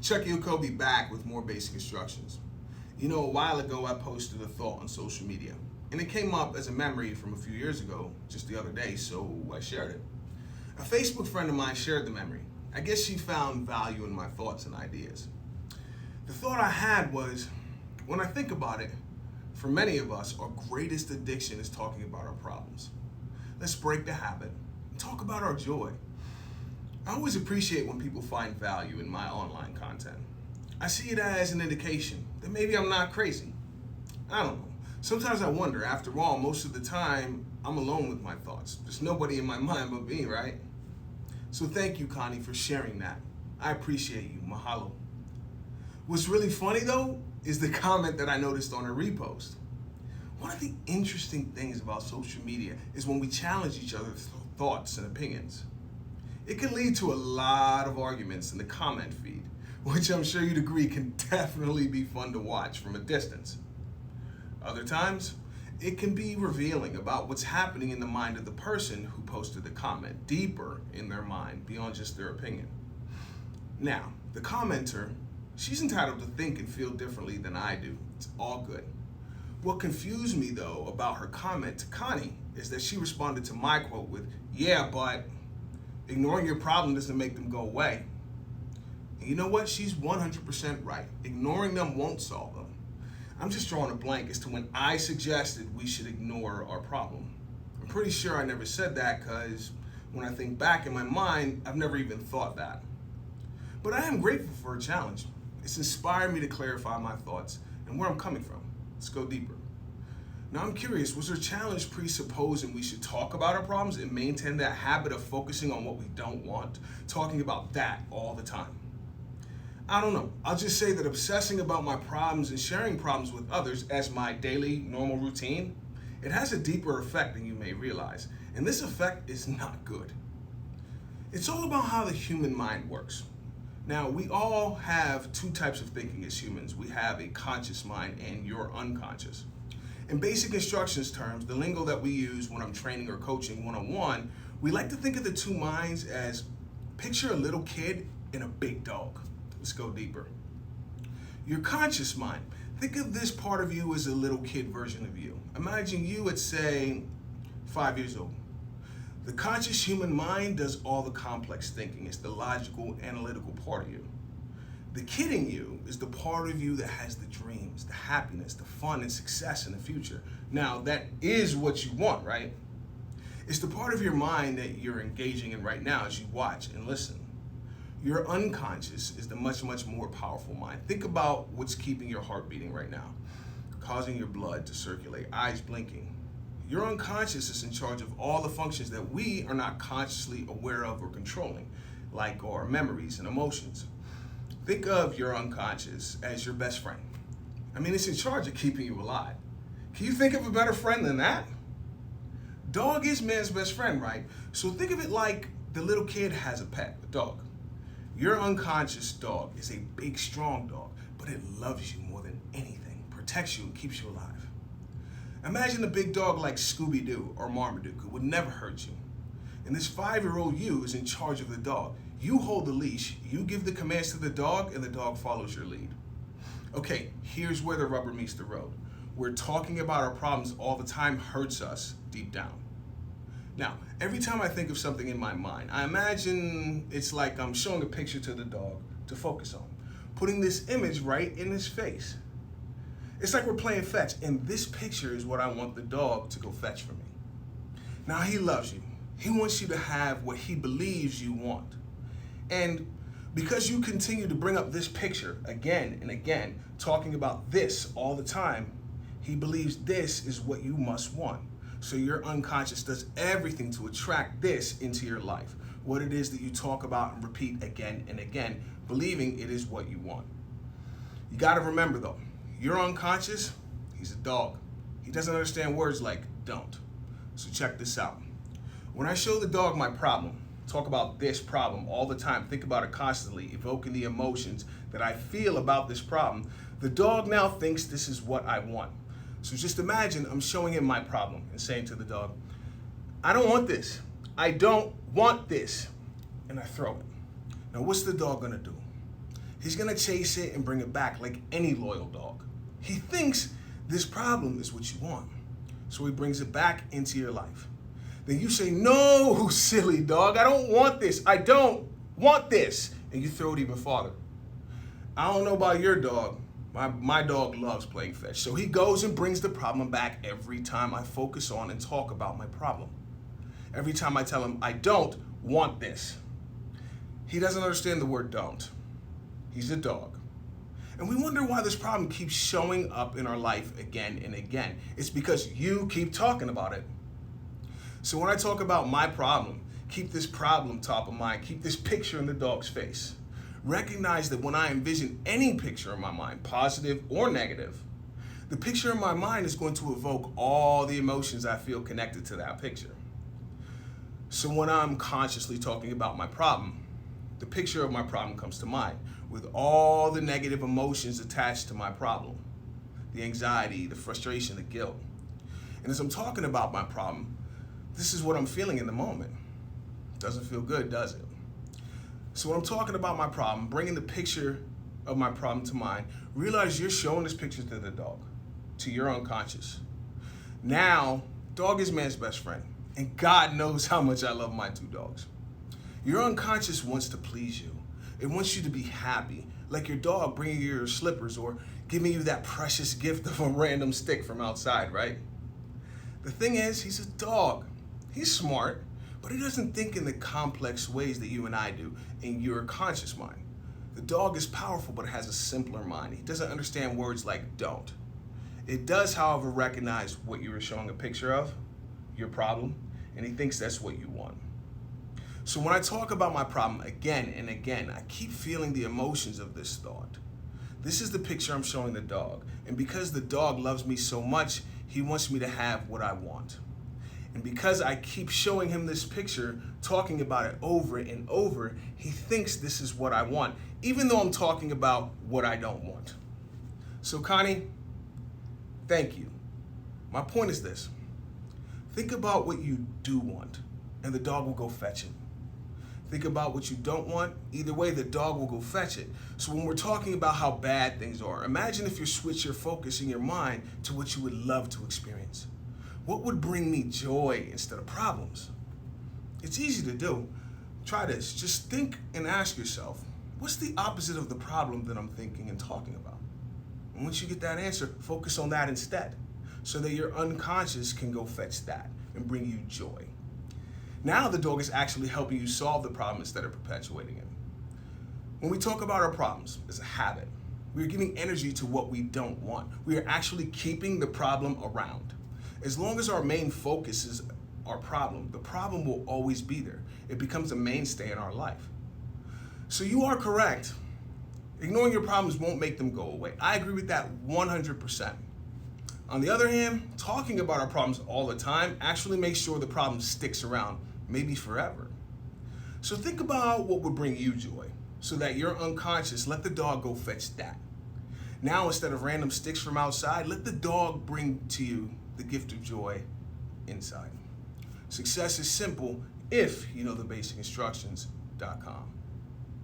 Chucky Okobi back with more basic instructions. You know, a while ago I posted a thought on social media, and it came up as a memory from a few years ago, just the other day, so I shared it. A Facebook friend of mine shared the memory. I guess she found value in my thoughts and ideas. The thought I had was, when I think about it, for many of us, our greatest addiction is talking about our problems. Let's break the habit and talk about our joy. I always appreciate when people find value in my online content. I see it as an indication that maybe I'm not crazy. I don't know. Sometimes I wonder, after all, most of the time, I'm alone with my thoughts. There's nobody in my mind but me, right? So thank you, Connie, for sharing that. I appreciate you. Mahalo. What's really funny, though, is the comment that I noticed on her repost. One of the interesting things about social media is when we challenge each other's thoughts and opinions. It can lead to a lot of arguments in the comment feed, which I'm sure you'd agree can definitely be fun to watch from a distance. Other times, it can be revealing about what's happening in the mind of the person who posted the comment, deeper in their mind, beyond just their opinion. Now, the commenter, she's entitled to think and feel differently than I do. It's all good. What confused me, though, about her comment to Connie is that she responded to my quote with, "Yeah, but ignoring your problem doesn't make them go away." And you know what? She's 100% right. Ignoring them won't solve them. I'm just drawing a blank as to when I suggested we should ignore our problem. I'm pretty sure I never said that because when I think back in my mind, I've never even thought that. But I am grateful for a challenge. It's inspired me to clarify my thoughts and where I'm coming from. Let's go deeper. Now I'm curious, was her challenge presupposing we should talk about our problems and maintain that habit of focusing on what we don't want, talking about that all the time? I don't know. I'll just say that obsessing about my problems and sharing problems with others as my daily normal routine, it has a deeper effect than you may realize. And this effect is not good. It's all about how the human mind works. Now, we all have two types of thinking as humans. We have a conscious mind and your unconscious. In basic instructions terms, the lingo that we use when I'm training or coaching one-on-one, we like to think of the two minds as picture a little kid and a big dog. Let's go deeper. Your conscious mind, think of this part of you as a little kid version of you. Imagine you at, say, 5 years old. The conscious human mind does all the complex thinking. It's the logical, analytical part of you. The kid in you is the part of you that has the dreams, the happiness, the fun, and success in the future. Now, that is what you want, right? It's the part of your mind that you're engaging in right now as you watch and listen. Your unconscious is the much, much more powerful mind. Think about what's keeping your heart beating right now, causing your blood to circulate, eyes blinking. Your unconscious is in charge of all the functions that we are not consciously aware of or controlling, like our memories and emotions. Think of your unconscious as your best friend. I mean, it's in charge of keeping you alive. Can you think of a better friend than that? Dog is man's best friend, right? So think of it like the little kid has a pet, a dog. Your unconscious dog is a big, strong dog, but it loves you more than anything, protects you, and keeps you alive. Imagine a big dog like Scooby-Doo or Marmaduke who would never hurt you. And this 5-year-old you is in charge of the dog. You hold the leash, you give the commands to the dog, and the dog follows your lead. Okay, here's where the rubber meets the road. We're talking about our problems all the time hurts us deep down. Now, every time I think of something in my mind, I imagine it's like I'm showing a picture to the dog to focus on, putting this image right in his face. It's like we're playing fetch, and this picture is what I want the dog to go fetch for me. Now, he loves you. He wants you to have what he believes you want. And because you continue to bring up this picture again and again, talking about this all the time, he believes this is what you must want. So your unconscious does everything to attract this into your life, what it is that you talk about and repeat again and again, believing it is what you want. You got to remember, though, your unconscious, he's a dog. He doesn't understand words like don't. So check this out. When I show the dog my problem, talk about this problem all the time, think about it constantly, evoking the emotions that I feel about this problem, the dog now thinks this is what I want. So just imagine I'm showing him my problem and saying to the dog, I don't want this. I don't want this. And I throw it. Now what's the dog gonna do? He's gonna chase it and bring it back like any loyal dog. He thinks this problem is what you want. So he brings it back into your life. Then you say, no, silly dog, I don't want this. I don't want this. And you throw it even farther. I don't know about your dog. My dog loves playing fetch. So he goes and brings the problem back every time I focus on and talk about my problem. Every time I tell him, I don't want this. He doesn't understand the word don't. He's a dog. And we wonder why this problem keeps showing up in our life again and again. It's because you keep talking about it. So when I talk about my problem, keep this problem top of mind. Keep this picture in the dog's face. Recognize that when I envision any picture in my mind, positive or negative, the picture in my mind is going to evoke all the emotions I feel connected to that picture. So when I'm consciously talking about my problem, the picture of my problem comes to mind with all the negative emotions attached to my problem. The anxiety, the frustration, the guilt. And as I'm talking about my problem, this is what I'm feeling in the moment. Doesn't feel good, does it? So when I'm talking about my problem, bringing the picture of my problem to mind, realize you're showing this picture to the dog, to your unconscious. Now, dog is man's best friend, and God knows how much I love my two dogs. Your unconscious wants to please you. It wants you to be happy, like your dog bringing you your slippers or giving you that precious gift of a random stick from outside, right? The thing is, he's a dog. He's smart, but he doesn't think in the complex ways that you and I do in your conscious mind. The dog is powerful, but it has a simpler mind. He doesn't understand words like don't. It does, however, recognize what you were showing a picture of, your problem, and he thinks that's what you want. So when I talk about my problem again and again, I keep feeling the emotions of this thought. This is the picture I'm showing the dog. And because the dog loves me so much, he wants me to have what I want. And because I keep showing him this picture, talking about it over and over, he thinks this is what I want, even though I'm talking about what I don't want. So Connie, thank you. My point is this. Think about what you do want, and the dog will go fetch it. Think about what you don't want. Either way, the dog will go fetch it. So when we're talking about how bad things are, imagine if you switch your focus in your mind to what you would love to experience. What would bring me joy instead of problems? It's easy to do. Try this. Just think and ask yourself, what's the opposite of the problem that I'm thinking and talking about? And once you get that answer, focus on that instead, so that your unconscious can go fetch that and bring you joy. Now the dog is actually helping you solve the problem instead of perpetuating it. When we talk about our problems as a habit, we are giving energy to what we don't want. We are actually keeping the problem around. As long as our main focus is our problem, the problem will always be there. It becomes a mainstay in our life. So you are correct. Ignoring your problems won't make them go away. I agree with that 100%. On the other hand, talking about our problems all the time actually makes sure the problem sticks around, maybe forever. So think about what would bring you joy, so that your unconscious let the dog go fetch that. Now, instead of random sticks from outside, let the dog bring to you the gift of joy inside. Success is simple if you know the basic instructions.com.